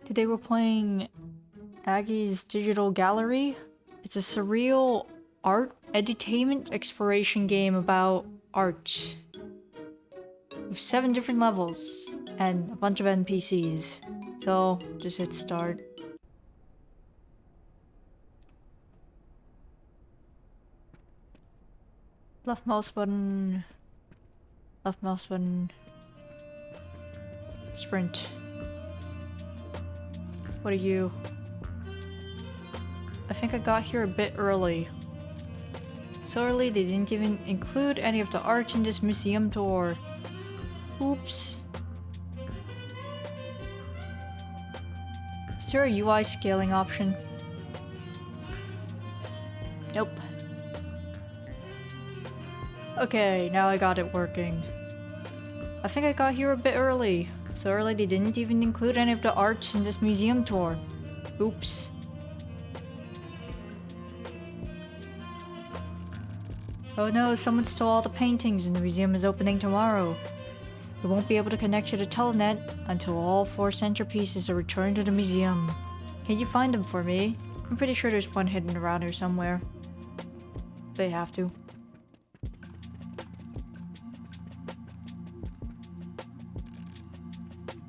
Today we're playing Aggie's Digital Gallery. It's a surreal art edutainment exploration game about art. With 7 different levels and a bunch of NPCs. So just hit start. Left mouse button. Left mouse button. Sprint. What are you? I think I got here a bit early. So early they didn't even include any of the art in this museum tour. Oops. Is there a UI scaling option? Nope. Okay, now I got it working. I think I got here a bit early. So early they didn't even include any of the art in this museum tour. Oops. Oh no, someone stole all the paintings and the museum is opening tomorrow. We won't be able to connect to the telenet until all 4 centerpieces are returned to the museum. Can you find them for me? I'm pretty sure there's one hidden around here somewhere. They have to.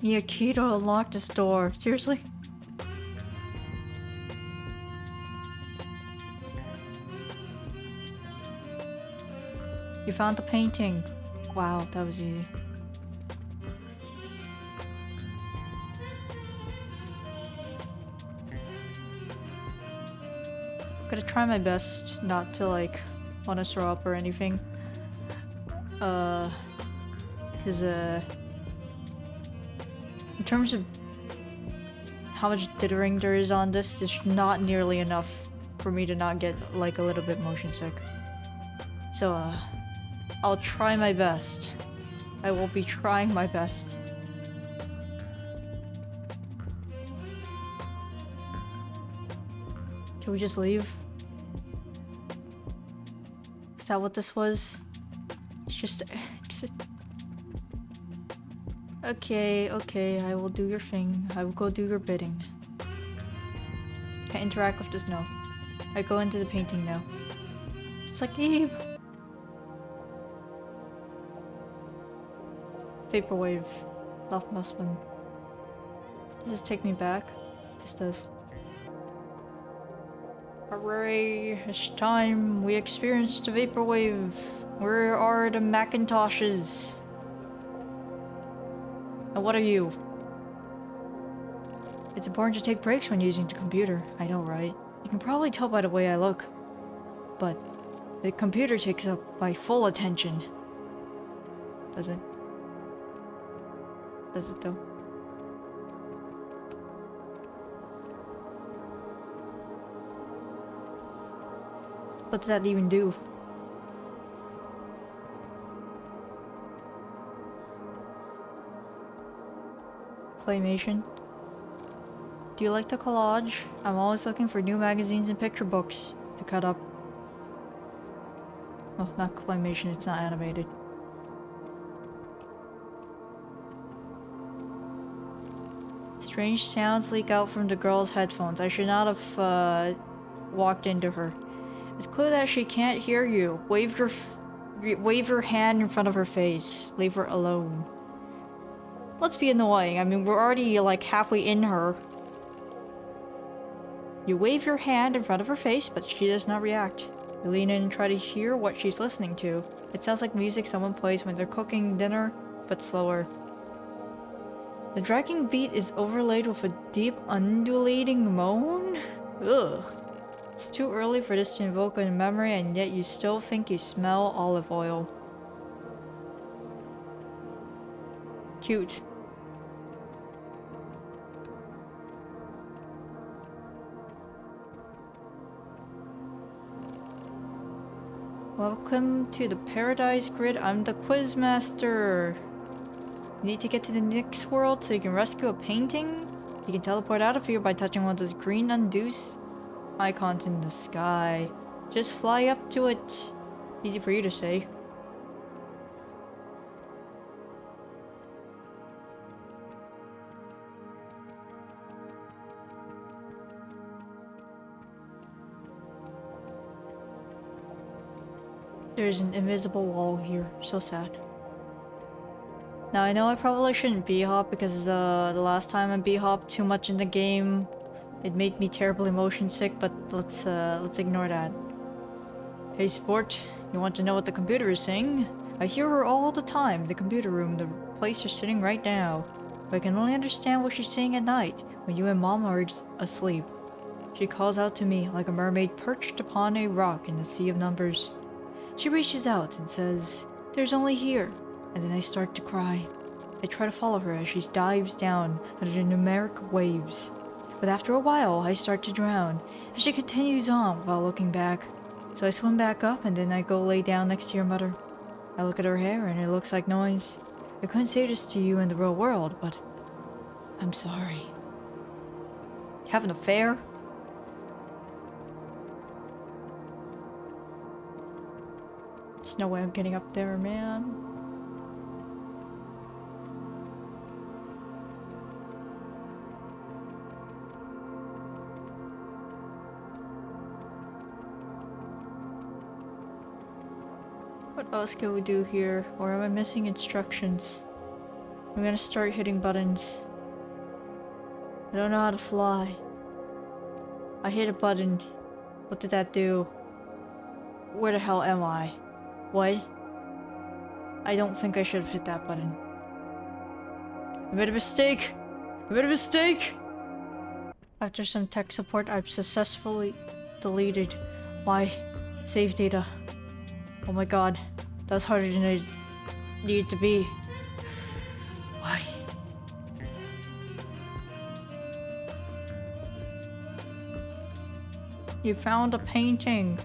Need a key to unlock this door. Seriously? You found the painting. Wow, that was easy. I'm gonna try my best not to like want to throw up or anything. Cause in terms of how much dithering there is on this, it's not nearly enough for me to not get like a little bit motion sick. So I'll try my best. I will be trying my best. Can we just leave? Is that what this was? It's just... Okay, I will do your thing. I will go do your bidding. Can I interact with this? No. I go into the painting now. It's like Eve! Vaporwave. Left mouse button. Does this take me back? This does. Hooray! It's time! We experienced the vaporwave! Where are the Macintoshes? And what are you? It's important to take breaks when using the computer. I know, right? You can probably tell by the way I look. But the computer takes up my full attention. Does it? Does it though? What does that even do? Claymation? Do you like the collage? I'm always looking for new magazines and picture books to cut up. Oh, not claymation, it's not animated. Strange sounds leak out from the girl's headphones. I should not have walked into her. It's clear that she can't hear you. Wave your hand in front of her face. Leave her alone. Let's be annoying. I mean, we're already like halfway in her. You wave your hand in front of her face, but she does not react. You lean in and try to hear what she's listening to. It sounds like music someone plays when they're cooking dinner, but slower. The dragging beat is overlaid with a deep undulating moan? Ugh. It's too early for this to invoke a memory, and yet you still think you smell olive oil. Cute. Welcome to the Paradise Grid. I'm the Quizmaster. You need to get to the next world so you can rescue a painting? You can teleport out of here by touching one of those green unduce icons in the sky. Just fly up to it. Easy for you to say. There's an invisible wall here. So sad. Now I know I probably shouldn't b-hop because the last time I b-hopped too much in the game, it made me terribly motion sick, but let's ignore that. Hey sport, you want to know what the computer is saying? I hear her all the time, the computer room, the place you're sitting right now. But I can only understand what she's saying at night, when you and mom are asleep. She calls out to me like a mermaid perched upon a rock in a sea of numbers. She reaches out and says, "There's only here," and then I start to cry. I try to follow her as she dives down under the numeric waves. But after a while, I start to drown, and she continues on without looking back. So I swim back up and then I go lay down next to your mother. I look at her hair and it looks like noise. I couldn't say this to you in the real world, but I'm sorry. Have an affair? There's no way I'm getting up there, man. What else can we do here? Or am I missing instructions? I'm gonna start hitting buttons. I don't know how to fly. I hit a button. What did that do? Where the hell am I? What? I don't think I should have hit that button. I made a mistake! I made a mistake! After some tech support, I've successfully deleted my save data. Oh my god, that was harder than it needed to be. Why? You found a painting.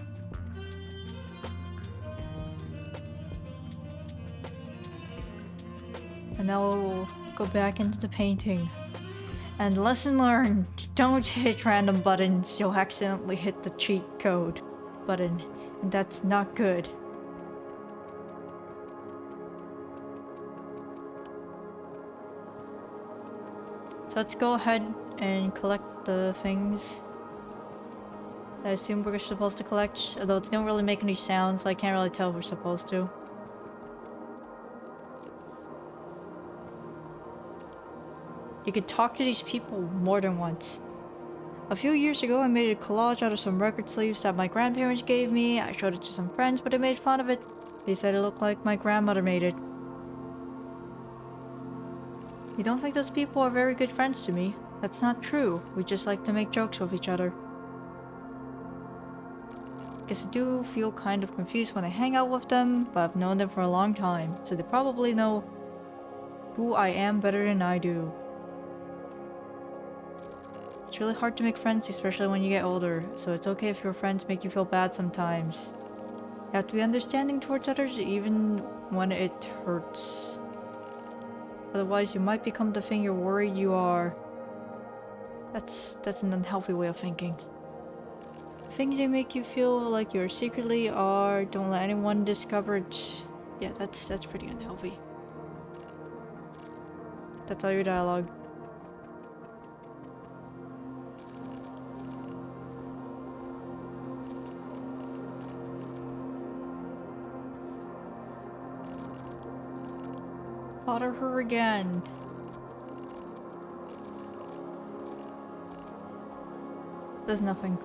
And now we'll go back into the painting. And lesson learned, don't hit random buttons, you'll accidentally hit the cheat code button, and that's not good. So let's go ahead and collect the things I assume we're supposed to collect, although it don't really make any sounds, so I can't really tell if we're supposed to. You could talk to these people more than once. A few years ago, I made a collage out of some record sleeves that my grandparents gave me. I showed it to some friends, but they made fun of it. They said it looked like my grandmother made it. You don't think those people are very good friends to me? That's not true. We just like to make jokes with each other. Guess I do feel kind of confused when I hang out with them, but I've known them for a long time, so they probably know who I am better than I do. It's really hard to make friends, especially when you get older, so it's okay if your friends make you feel bad sometimes. You have to be understanding towards others even when it hurts. Otherwise, you might become the thing you're worried you are. That's an unhealthy way of thinking. Things they make you feel like you secretly are, don't let anyone discover it. Yeah, that's pretty unhealthy. That's all your dialogue. Bother her again. Does nothing.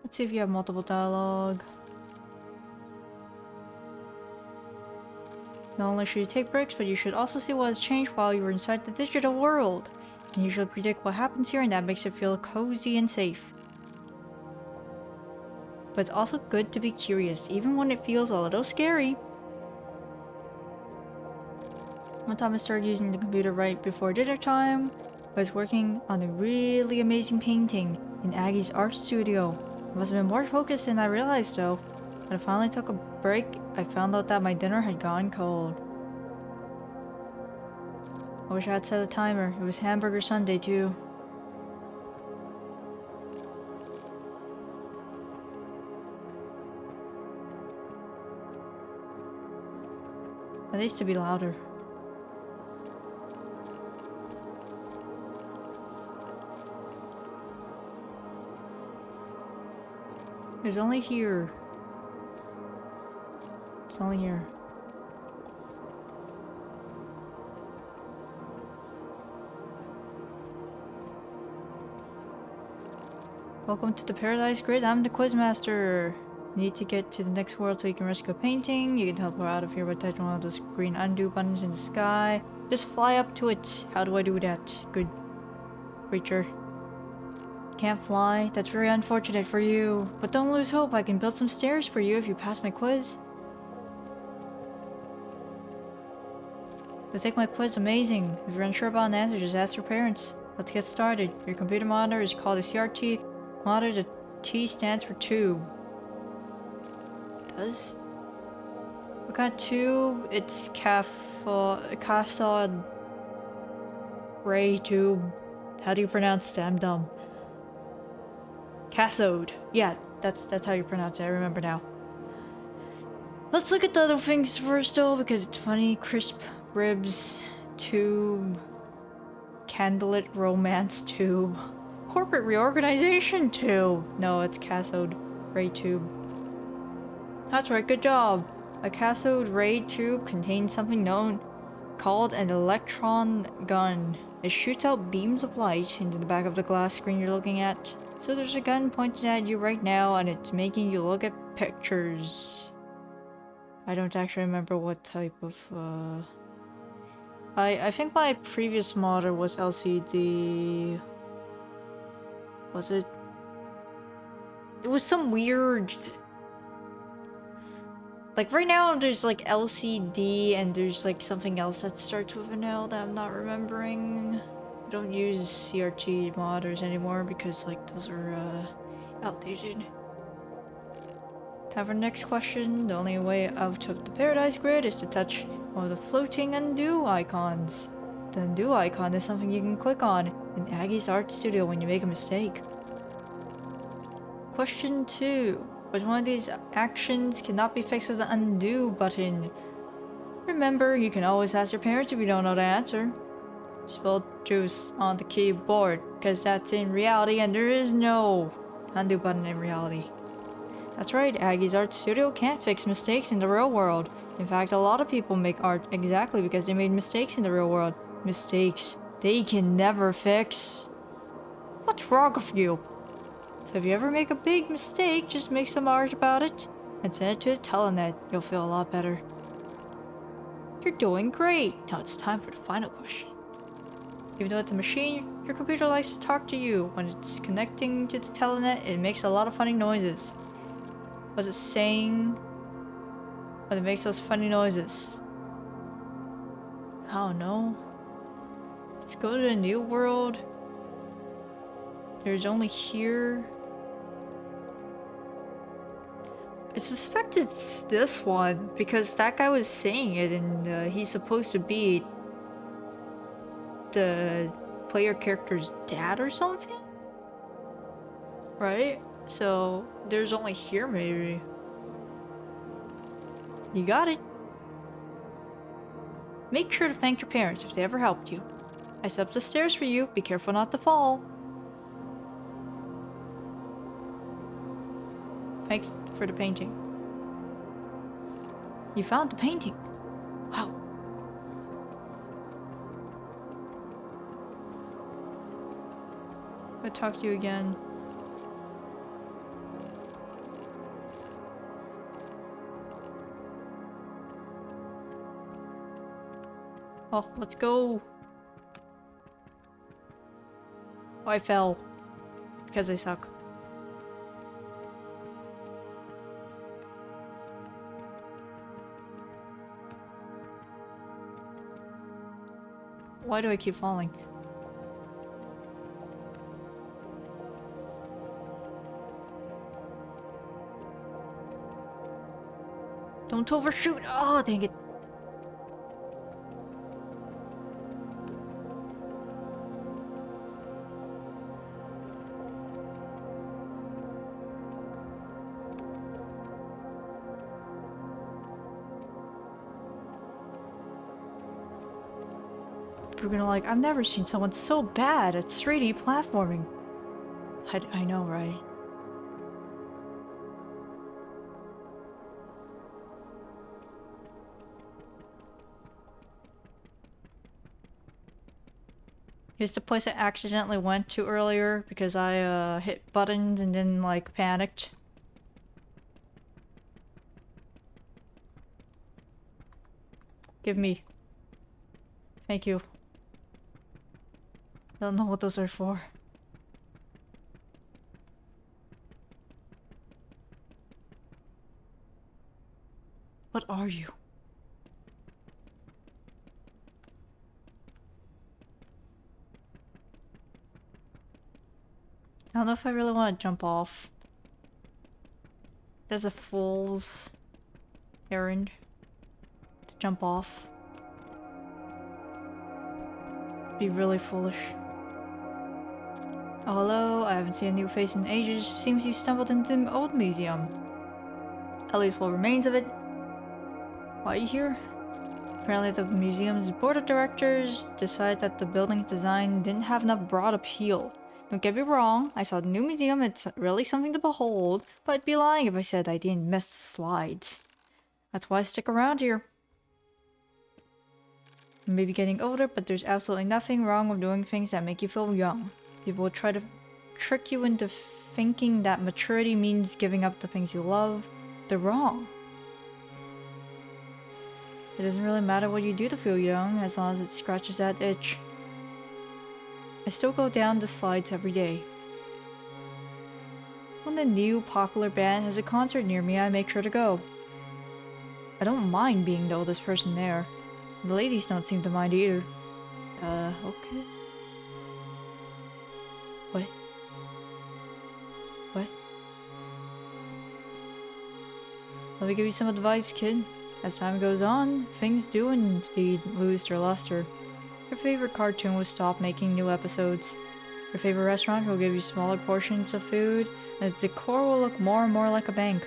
Let's see if you have multiple dialogue. Not only should you take breaks, but you should also see what has changed while you were inside the digital world. And you should predict what happens here, and that makes it feel cozy and safe. But it's also good to be curious, even when it feels a little scary. One time I started using the computer right before dinner time. I was working on a really amazing painting in Aggie's art studio. I must have been more focused than I realized though. When I finally took a break, I found out that my dinner had gone cold. I wish I had set a timer. It was hamburger Sunday too. It needs to be louder. It's only here. It's only here. Welcome to the Paradise Grid. I'm the Quizmaster. You need to get to the next world so you can rescue a painting. You can teleport out of here by touching one of those green undo buttons in the sky. Just fly up to it. How do I do that? Good creature. Can't fly? That's very unfortunate for you. But don't lose hope. I can build some stairs for you if you pass my quiz. You'll take my quiz. Amazing. If you're unsure about an answer, just ask your parents. Let's get started. Your computer monitor is called a CRT monitor. The T stands for tube. Does? What kind of tube? It's cathode ray tube. How do you pronounce that? I'm dumb. Cathode. Yeah, that's how you pronounce it. I remember now. Let's look at the other things first though, because it's funny. Crisp ribs tube. Candlelit romance tube. Corporate reorganization tube. No, it's cathode ray tube. That's right, good job. A cathode ray tube contains something known called an electron gun. It shoots out beams of light into the back of the glass screen you're looking at. So there's a gun pointed at you right now and it's making you look at pictures. I don't actually remember what type of I think my previous modder was LCD. Was it? It was some weird... Like right now there's like LCD and there's like something else that starts with an L that I'm not remembering. I don't use CRT modders anymore because like those are outdated. Time for the next question. The only way out of the Paradise Grid is to touch one of the floating undo icons. The undo icon is something you can click on in Aggie's art studio when you make a mistake. Question 2. Which one of these actions cannot be fixed with the undo button? Remember, you can always ask your parents if you don't know the answer. Spill juice on the keyboard, because that's in reality and there is no undo button in reality. That's right, Aggie's art studio can't fix mistakes in the real world. In fact, a lot of people make art exactly because they made mistakes in the real world. Mistakes they can never fix. What's wrong with you? So if you ever make a big mistake, just make some art about it and send it to the telenet. You'll feel a lot better. You're doing great. Now it's time for the final question. Even though it's a machine, your computer likes to talk to you. When it's connecting to the telenet, it makes a lot of funny noises. What's it saying when it makes those funny noises? I don't know. Let's go to the new world. There's only here. I suspect it's this one because that guy was saying it and he's supposed to be the player character's dad or something? Right? So there's only here maybe. You got it. Make sure to thank your parents if they ever helped you. I set up the stairs for you. Be careful not to fall. Thanks for the painting. You found the painting. Wow. I'll talk to you again. Oh, let's go. Oh, I fell. Because I suck. Why do I keep falling? Don't overshoot! Oh, dang it. We're gonna like, I've never seen someone so bad at 3D platforming. I know, right? Here's the place I accidentally went to earlier because I hit buttons and then like panicked. Give me. Thank you. I don't know what those are for. What are you? I don't know if I really want to jump off. There's a fool's errand to jump off. Be really foolish. Oh, hello, I haven't seen a new face in ages. Seems you stumbled into the old museum. At least what remains of it. Why are you here? Apparently the museum's board of directors decided that the building's design didn't have enough broad appeal. Don't get me wrong, I saw the new museum, it's really something to behold, but I'd be lying if I said I didn't miss the slides. That's why I stick around here. You may be getting older, but there's absolutely nothing wrong with doing things that make you feel young. People will try to trick you into thinking that maturity means giving up the things you love. They're wrong. It doesn't really matter what you do to feel young, as long as it scratches that itch. I still go down the slides every day. When the new popular band has a concert near me, I make sure to go. I don't mind being the oldest person there. The ladies don't seem to mind either. Okay. What? What? Let me give you some advice, kid. As time goes on, things do indeed lose their luster. Your favorite cartoon will stop making new episodes. Your favorite restaurant will give you smaller portions of food, and the decor will look more and more like a bank.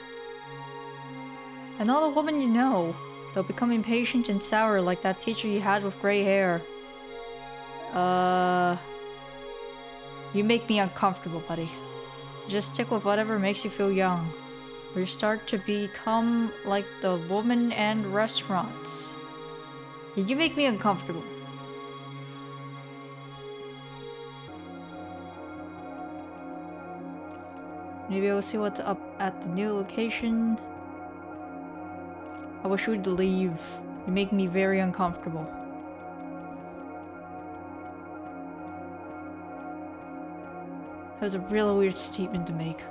And all the women you know, they'll become impatient and sour like that teacher you had with gray hair. You make me uncomfortable, buddy. Just stick with whatever makes you feel young. Or you start to become like the woman and restaurants. You make me uncomfortable. Maybe I will see what's up at the new location. I wish you'd leave. You make me very uncomfortable. That was a really weird statement to make.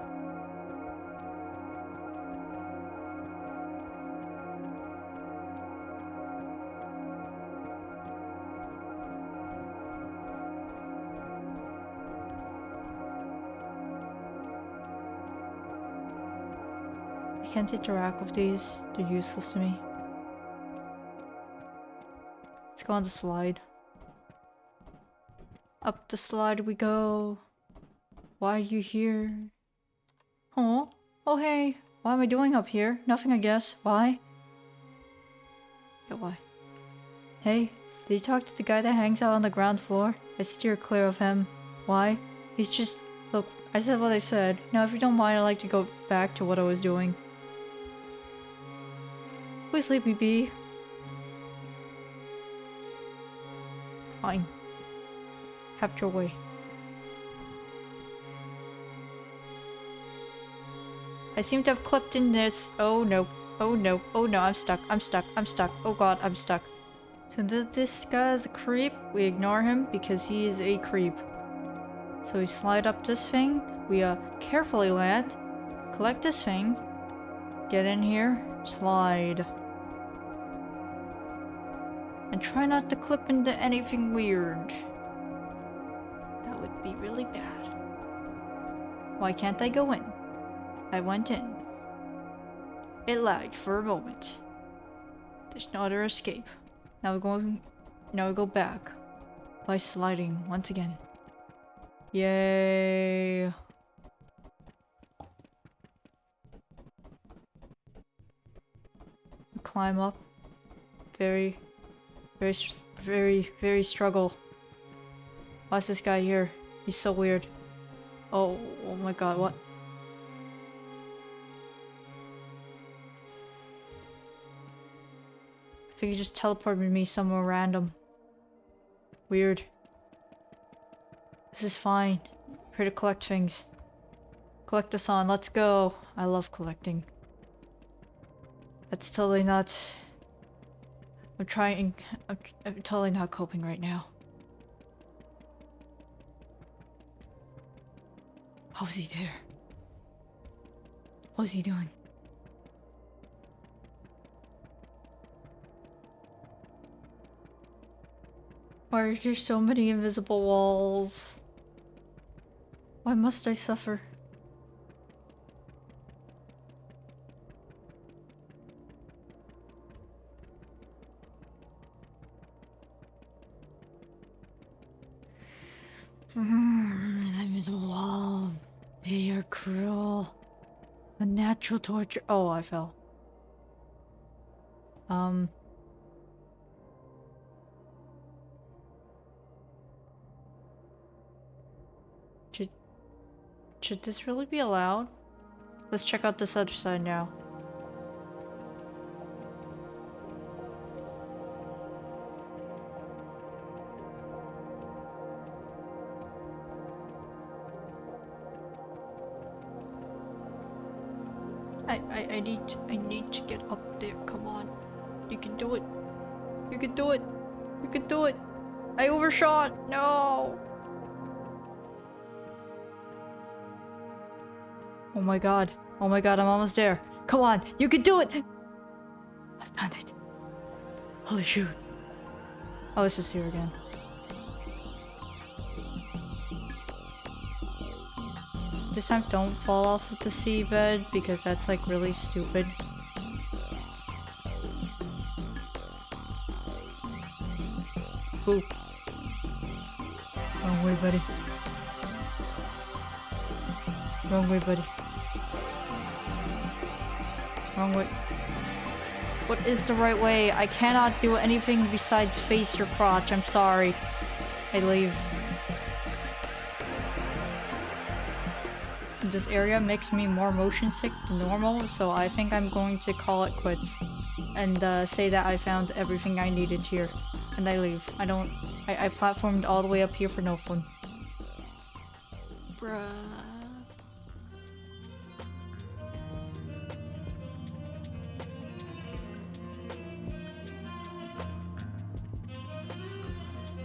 I can't interact with these. They're useless to me. Let's go on the slide. Up the slide we go. Why are you here? Oh, oh hey. What am I doing up here? Nothing, I guess. Why? Yeah, why? Hey, did you talk to the guy that hangs out on the ground floor? I steer clear of him. Why? He's just... Look, I said what I said. Now if you don't mind, I'd like to go back to what I was doing. Please leave me be. Fine. Have your way. I seem to have clipped in this. Oh no. Oh no. Oh no, I'm stuck. I'm stuck. I'm stuck. Oh god, I'm stuck. So this guy is a creep. We ignore him because he is a creep. So we slide up this thing. We carefully land. Collect this thing. Get in here. Slide. And try not to clip into anything weird. That would be really bad. Why can't I go in? I went in. It lagged for a moment. There's no other escape. Now we go back by sliding once again. Yay! Climb up. Very struggle. Why's this guy here? He's so weird. Oh my god, what? I think he just teleported me somewhere random. Weird. This is fine. Here to collect things. Collect this on. Let's go. I love collecting. That's totally not... I'm totally not coping right now. How was he there? What was he doing? Why are there so many invisible walls? Why must I suffer? That invisible wall. They are cruel. Unnatural torture. Oh, I fell. Should this really be allowed? Let's check out this other side now. I need to get up there. Come on. You can do it. You can do it. You can do it. I overshot. No. Oh my god. Oh my god, I'm almost there. Come on. You can do it. I've done it. Holy shoot. Oh, it's just here again. This time don't fall off of the seabed because that's like really stupid. Boop. Wrong way, buddy. Wrong way, buddy. Wrong way. What is the right way? I cannot do anything besides face your crotch. I'm sorry. I leave. This area makes me more motion sick than normal, so I think I'm going to call it quits. And say that I found everything I needed here. And I leave. I platformed all the way up here for no fun. Bruh.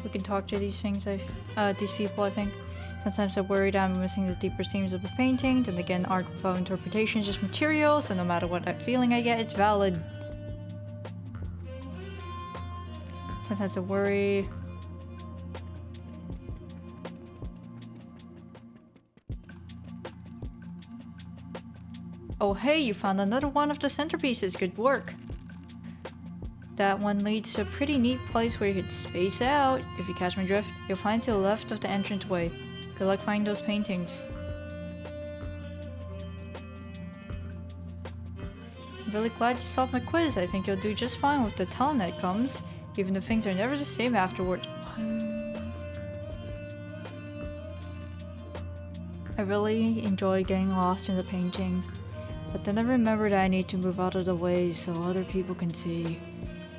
We can talk to these things, these people, I think. Sometimes I'm worried I'm missing the deeper themes of the painting. Then again, art without interpretation is just material, so no matter what feeling I get, it's valid. Sometimes I worry. Oh hey, you found another one of the centerpieces. Good work. That one leads to a pretty neat place where you can space out. If you catch my drift, you'll find to the left of the entranceway. Good luck finding those paintings. I'm really glad you solved my quiz. I think you'll do just fine with the talent that comes, even if things are never the same afterward. I really enjoy getting lost in the painting, but then I remembered I need to move out of the way so other people can see.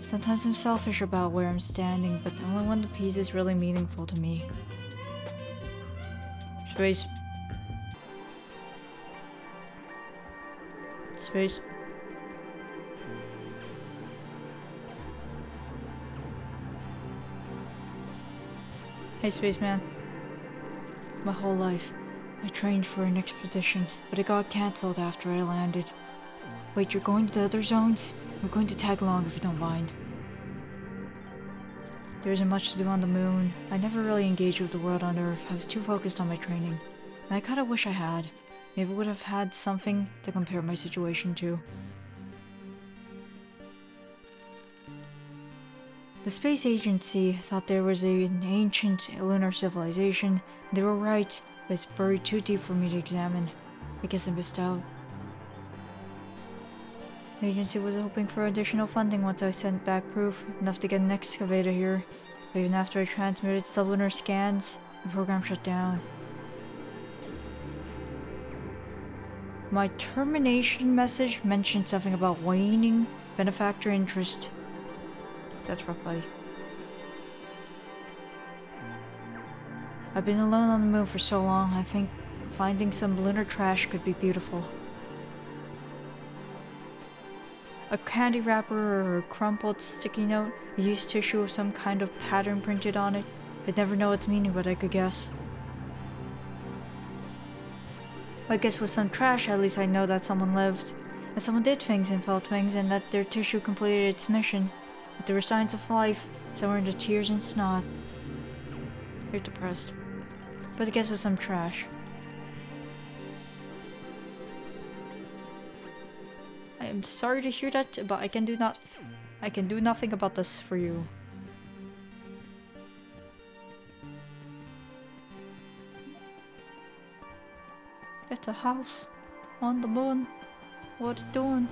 Sometimes I'm selfish about where I'm standing, but only when the piece is really meaningful to me. Space. Space. Hey, spaceman. My whole life, I trained for an expedition, but it got cancelled after I landed. Wait, you're going to the other zones? I'm going to tag along if you don't mind. There isn't much to do on the moon. I never really engaged with the world on Earth. I was too focused on my training. And I kinda wish I had. Maybe I would have had something to compare my situation to. The space agency thought there was an ancient lunar civilization. They were right, but it's buried too deep for me to examine. I guess I missed out. The agency was hoping for additional funding once I sent back proof, enough to get an excavator here. But even after I transmitted sublunar scans, the program shut down. My termination message mentioned something about waning benefactor interest. That's rough, buddy. I've been alone on the moon for so long, I think finding some lunar trash could be beautiful. A candy wrapper or a crumpled sticky note, a used tissue with some kind of pattern printed on it. I'd never know its meaning, but I could guess. I guess with some trash, at least I know that someone lived. That someone did things and felt things, and that their tissue completed its mission. That there were signs of life, somewhere in the tears and snot. You're depressed. But I guess with some trash. I am sorry to hear that, but I can do nothing about this for you. It's a house on the moon. What are you doing?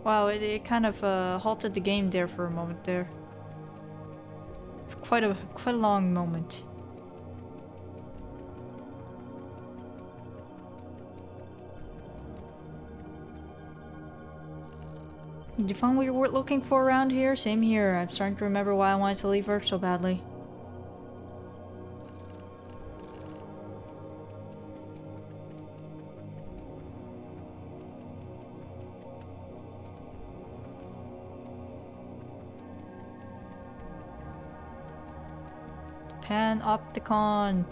Wow, it kind of halted the game there for a moment there. Quite a long moment. Did you find what you were looking for around here? Same here. I'm starting to remember why I wanted to leave Earth so badly. Panopticon.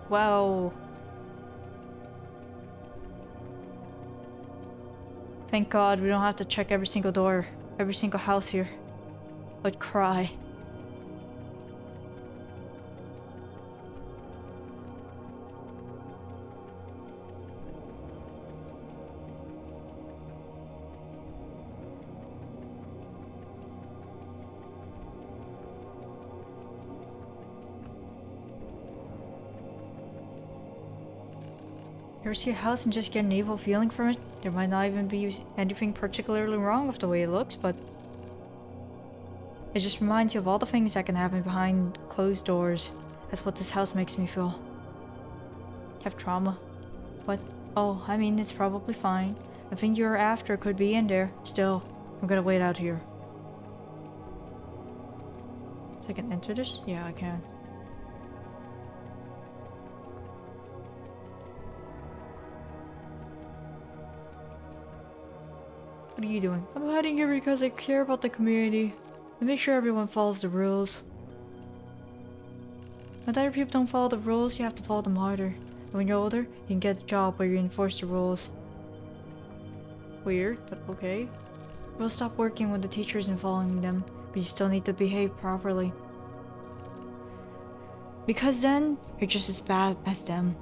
Wow. Thank God we don't have to check every single door, every single house here. I'd cry. You ever see a house and just get an evil feeling from it? There might not even be anything particularly wrong with the way it looks, but it just reminds you of all the things that can happen behind closed doors. That's what this house makes me feel. Have trauma. But, oh, I mean, it's probably fine. The thing you're after could be in there. Still, I'm gonna wait out here. I can enter this? Yeah, I can. What are you doing? I'm hiding here because I care about the community. And make sure everyone follows the rules. When other people don't follow the rules, you have to follow them harder. And when you're older, you can get a job where you enforce the rules. Weird, but okay. Rules stop working when the teacher isn't following them, but you still need to behave properly. Because then, you're just as bad as them.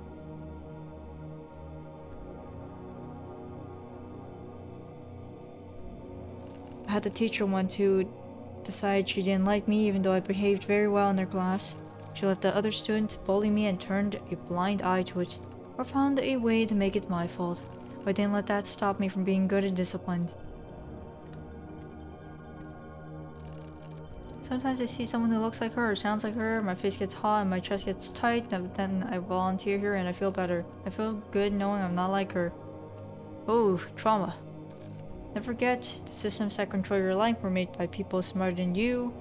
I had a teacher once who decided she didn't like me even though I behaved very well in her class. She let the other students bully me and turned a blind eye to it, or found a way to make it my fault. But I didn't let that stop me from being good and disciplined. Sometimes I see someone who looks like her or sounds like her, my face gets hot and my chest gets tight, then I volunteer here and I feel better. I feel good knowing I'm not like her. Oh, trauma. Never forget, the systems that control your life were made by people smarter than you.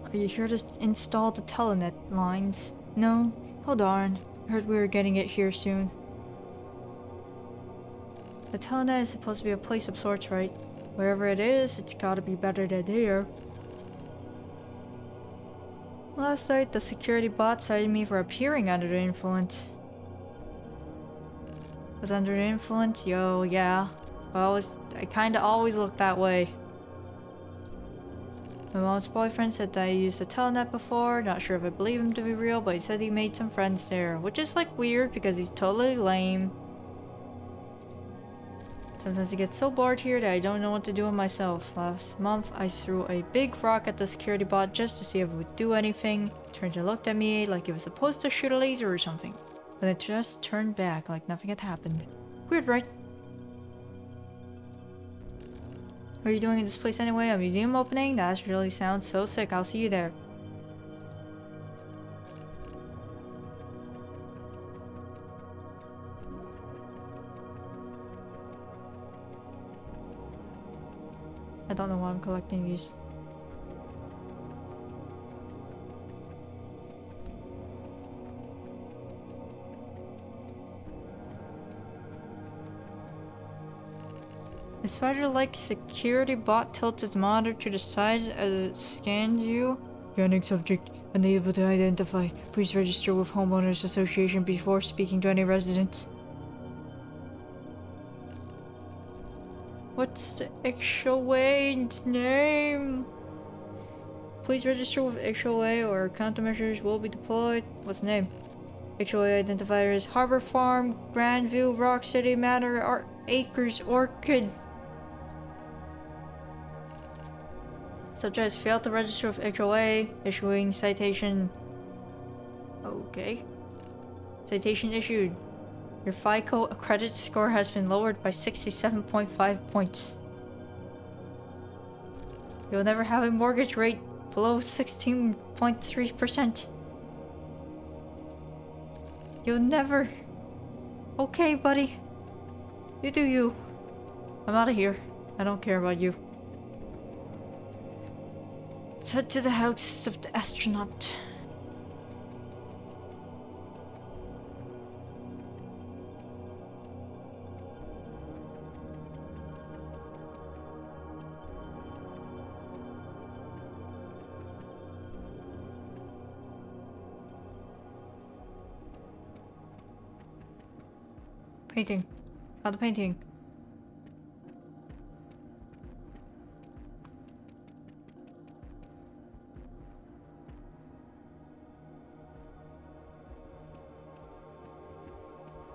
Are you here to install the telenet lines? No? Oh darn. I heard we were getting it here soon. The telenet is supposed to be a place of sorts, right? Wherever it is, it's gotta be better than here. Last night, the security bot cited me for appearing under the influence. Was under the influence? Yo, yeah. I kinda always look that way. My mom's boyfriend said that I used a telenet before. Not sure if I believe him to be real, but he said he made some friends there. Which is like weird because he's totally lame. Sometimes I get so bored here that I don't know what to do with myself. Last month, I threw a big rock at the security bot just to see if it would do anything. It turned and looked at me like it was supposed to shoot a laser or something. Then it just turned back like nothing had happened. Weird, right? What are you doing in this place anyway? A museum opening? That really sounds so sick. I'll see you there. I don't know why I'm collecting these. The spider-like security bot tilts its monitor to the side as it scans you. Scanning subject unable to identify. Please register with Homeowners Association before speaking to any residents. What's the HOA's name? Please register with HOA or countermeasures will be deployed. What's the name? HOA identifier is Harbor Farm, Grandview, Rock City, Manor, Acres, Orchid. Subject has failed to register with HOA, issuing citation. Okay. Citation issued. Your FICO credit score has been lowered by 67.5 points. You'll never have a mortgage rate below 16.3%. You'll never... Okay, buddy. You do you. I'm out of here. I don't care about you. Let's head to the house of the astronaut. Painting. Found the painting.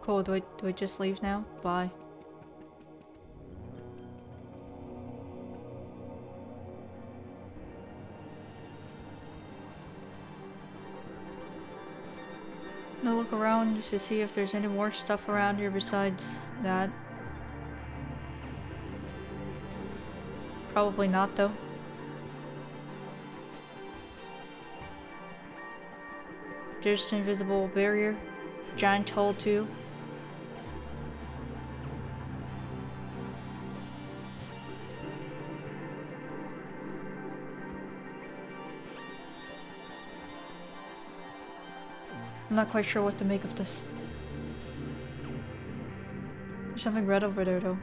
Cool, do I just leave now? Bye. I'll look around just to see if there's any more stuff around here besides that. Probably not though. There's an invisible barrier. Giant hole too. I'm not quite sure what to make of this. There's something red over there though.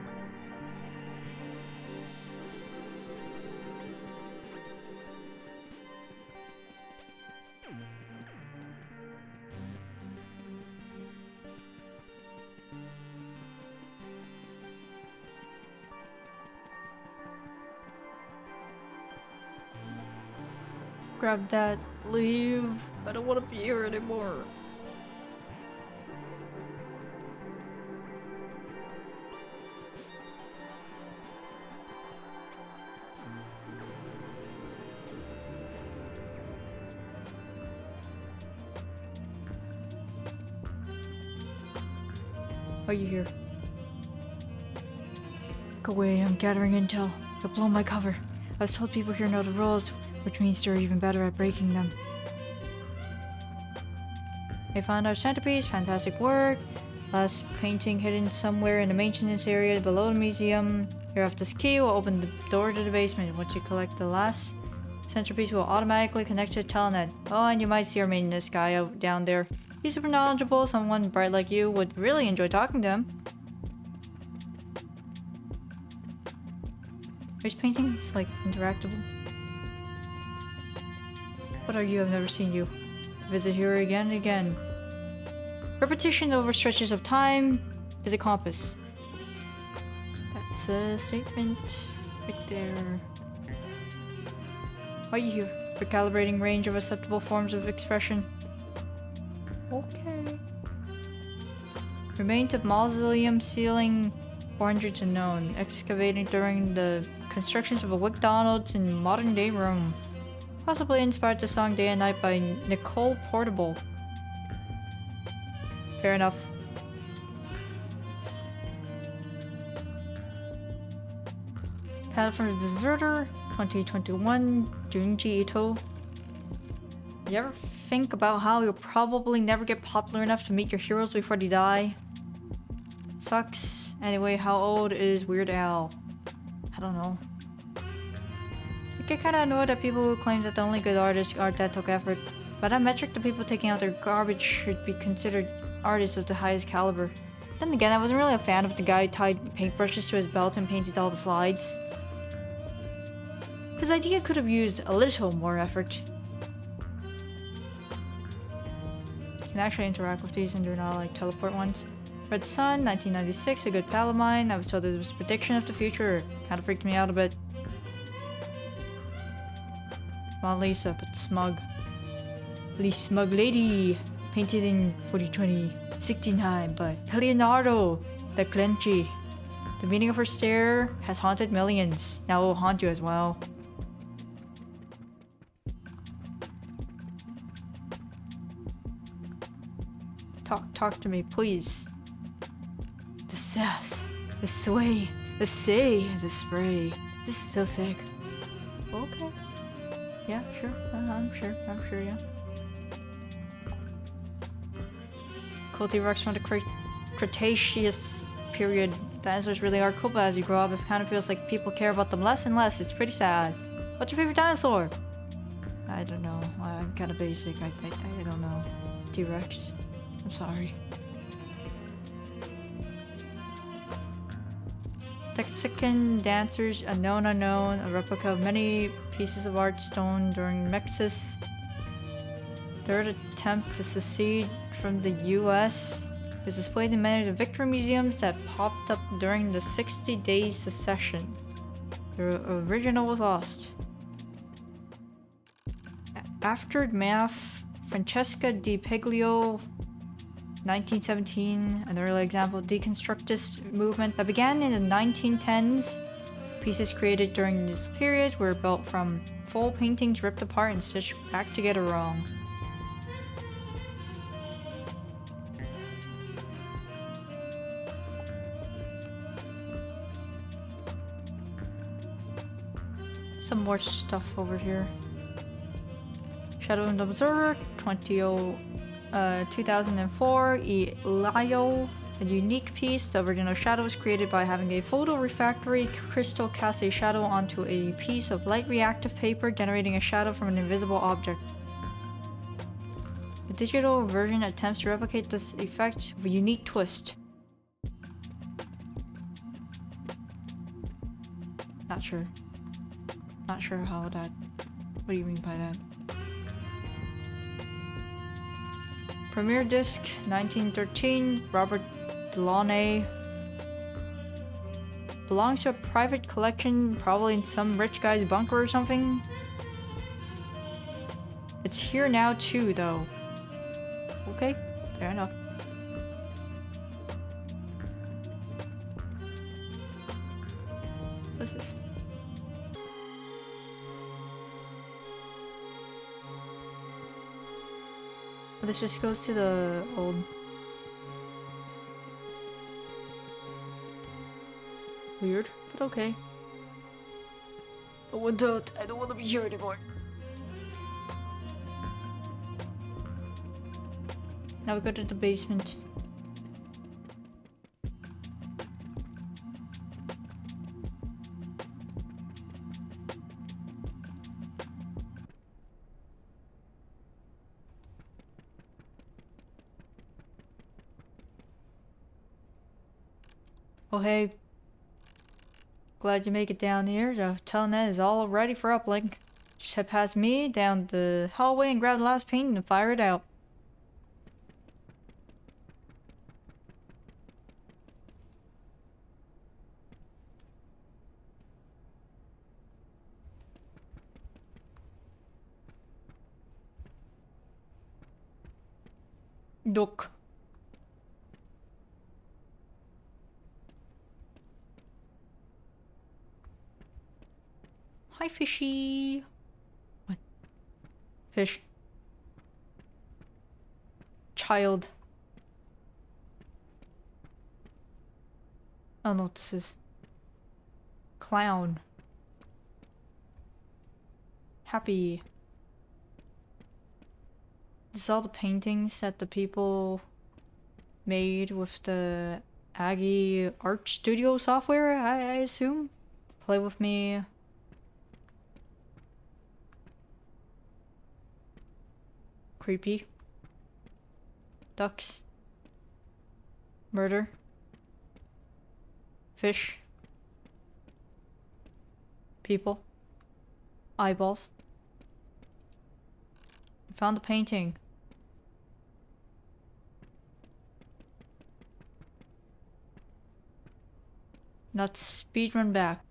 Grab that, leave. I don't want to be here anymore. Why are you here? Go away, I'm gathering intel. You'll blow my cover. I was told people here know the rules, which means they're even better at breaking them. I found our centerpiece, fantastic work. Last painting hidden somewhere in the maintenance area below the museum. Here have this key will open the door to the basement. Once you collect the last centerpiece, will automatically connect to the telenet. Oh, and you might see our maintenance guy out down there. He's super knowledgeable. Someone bright like you would really enjoy talking to him. There's paintings like interactable. What are you? I've never seen you. Visit here again and again. Repetition over stretches of time is a compass. That's a statement right there. Why are you here? Recalibrating range of acceptable forms of expression. Okay. Remains of mausoleum ceiling 400s unknown. Excavated during the constructions of a McDonald's in modern day Rome. Possibly inspired the song Day and Night by Nicole Portable. Fair enough. Panel from the Deserter, 2021, Junji Ito. You ever think about how you'll probably never get popular enough to meet your heroes before they die? Sucks. Anyway, how old is Weird Al? I don't know. I get kinda annoyed at people who claim that the only good artists are that took effort. By that metric, the people taking out their garbage should be considered artists of the highest caliber. Then again, I wasn't really a fan of the guy who tied paintbrushes to his belt and painted all the slides. His idea could have used a little more effort. You can actually interact with these and they're not like teleport ones. Red Sun, 1996, a good pal of mine. I was told it was a prediction of the future. Kinda freaked me out a bit. Mona Lisa, but smug. The Smug Lady, painted in 2069 by Leonardo da Vinci. The meaning of her stare has haunted millions. Now it will haunt you as well. Talk to me, please. The sass, the sway, the say, the spray. This is so sick. Okay. Yeah, sure. I'm sure, yeah. Cool T-Rex from the Cretaceous period. Dinosaurs really are cool, but as you grow up, it kind of feels like people care about them less and less. It's pretty sad. What's your favorite dinosaur? I don't know. I'm kind of basic. I don't know. T-Rex. I'm sorry. Texican dancers, unknown, a replica of many pieces of art stone during Mexis. Third attempt to secede from the US is displayed in many of the victory museums that popped up during the 60 days secession. The original was lost. Aftermath, Francesca Di Piglio, 1917, an early example of deconstructist movement that began in the 1910s. Pieces created during this period were built from full paintings ripped apart and stitched back together wrong. Some more stuff over here. Shadow and Observer, 2004, Elio. A unique piece. The original shadow was created by having a photorefractory crystal cast a shadow onto a piece of light reactive paper, generating a shadow from an invisible object. The digital version attempts to replicate this effect with a unique twist. Not sure. Not sure how that... What do you mean by that? Premiere Disc, 1913, Robert Delaunay. Belongs to a private collection, probably in some rich guy's bunker or something. It's here now too, though. Okay, fair enough. What's this? This just goes to the old... Weird, but okay. Oh, I don't want to be here anymore. Now we go to the basement. Oh hey, glad you make it down here. The telnet is all ready for uplink. Just head past me down the hallway and grab the last paint and fire it out. Duck. Hi, fishy. What? Fish. Child. I don't know what this is. Clown. Happy. This is all the paintings that the people made with the Aggie art studio software, I assume. Play with me. Creepy. Ducks. Murder. Fish. People. Eyeballs. I found the painting. Let's speedrun back.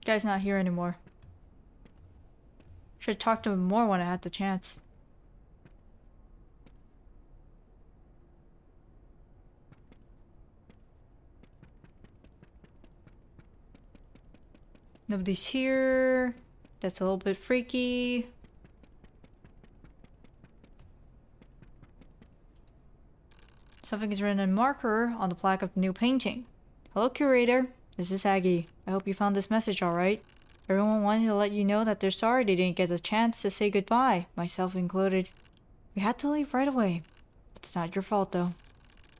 Guy's not here anymore. Should talk to him more when I had the chance. Nobody's here. That's a little bit freaky. Something is written in marker on the plaque of the new painting. Hello, curator. This is Aggie. I hope you found this message alright. Everyone wanted to let you know that they're sorry they didn't get a chance to say goodbye, myself included. We had to leave right away. It's not your fault though.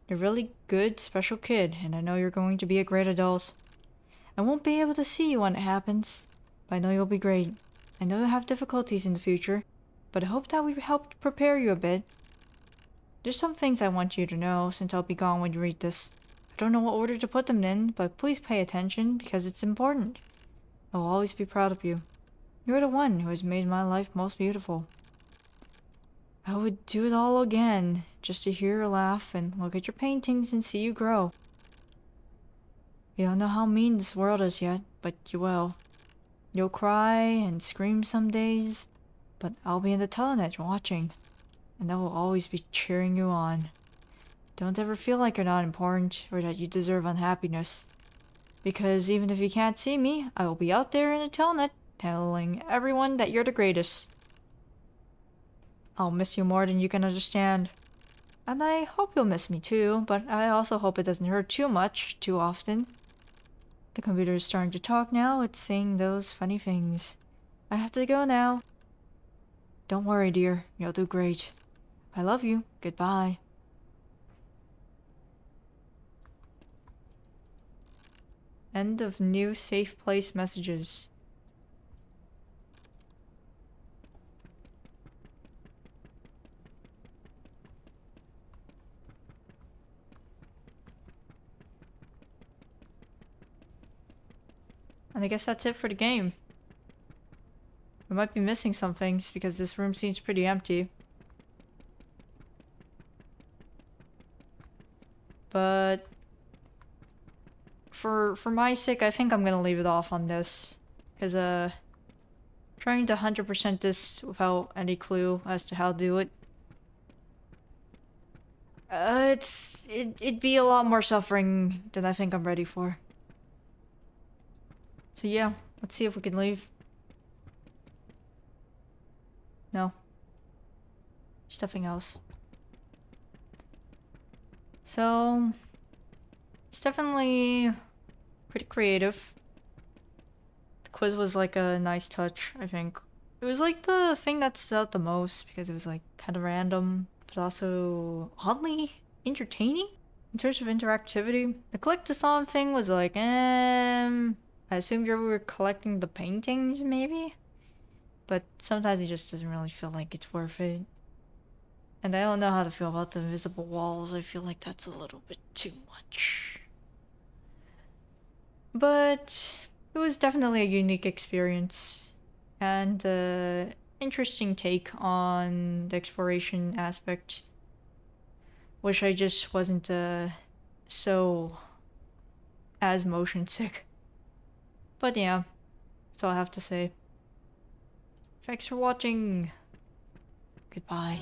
You're a really good, special kid, and I know you're going to be a great adult. I won't be able to see you when it happens, but I know you'll be great. I know you'll have difficulties in the future, but I hope that we helped prepare you a bit. There's some things I want you to know since I'll be gone when you read this. I don't know what order to put them in, but please pay attention because it's important. I will always be proud of you. You're the one who has made my life most beautiful. I would do it all again, just to hear your laugh and look at your paintings and see you grow. You don't know how mean this world is yet, but you will. You'll cry and scream some days, but I'll be in the telenet watching, and I will always be cheering you on. Don't ever feel like you're not important or that you deserve unhappiness. Because even if you can't see me, I will be out there in the telnet telling everyone that you're the greatest. I'll miss you more than you can understand. And I hope you'll miss me too, but I also hope it doesn't hurt too much, too often. The computer is starting to talk now, it's saying those funny things. I have to go now. Don't worry, dear, you'll do great. I love you, goodbye. End of new safe place messages. And I guess that's it for the game. We might be missing some things because this room seems pretty empty. But for my sake, I think I'm gonna leave it off on this. Because trying to 100% this without any clue as to how to do it. It'd be a lot more suffering than I think I'm ready for. So yeah, let's see if we can leave. No. There's nothing else. So it's definitely pretty creative. The quiz was like a nice touch, I think. It was like the thing that stood out the most because it was like kind of random, but also oddly entertaining in terms of interactivity. The collect the song thing was like, I assumed you were collecting the paintings, maybe? But sometimes it just doesn't really feel like it's worth it. And I don't know how to feel about the invisible walls. I feel like that's a little bit too much. But it was definitely a unique experience. And an interesting take on the exploration aspect. Wish I just wasn't so as motion sick. But yeah, that's all I have to say. Thanks for watching. Goodbye.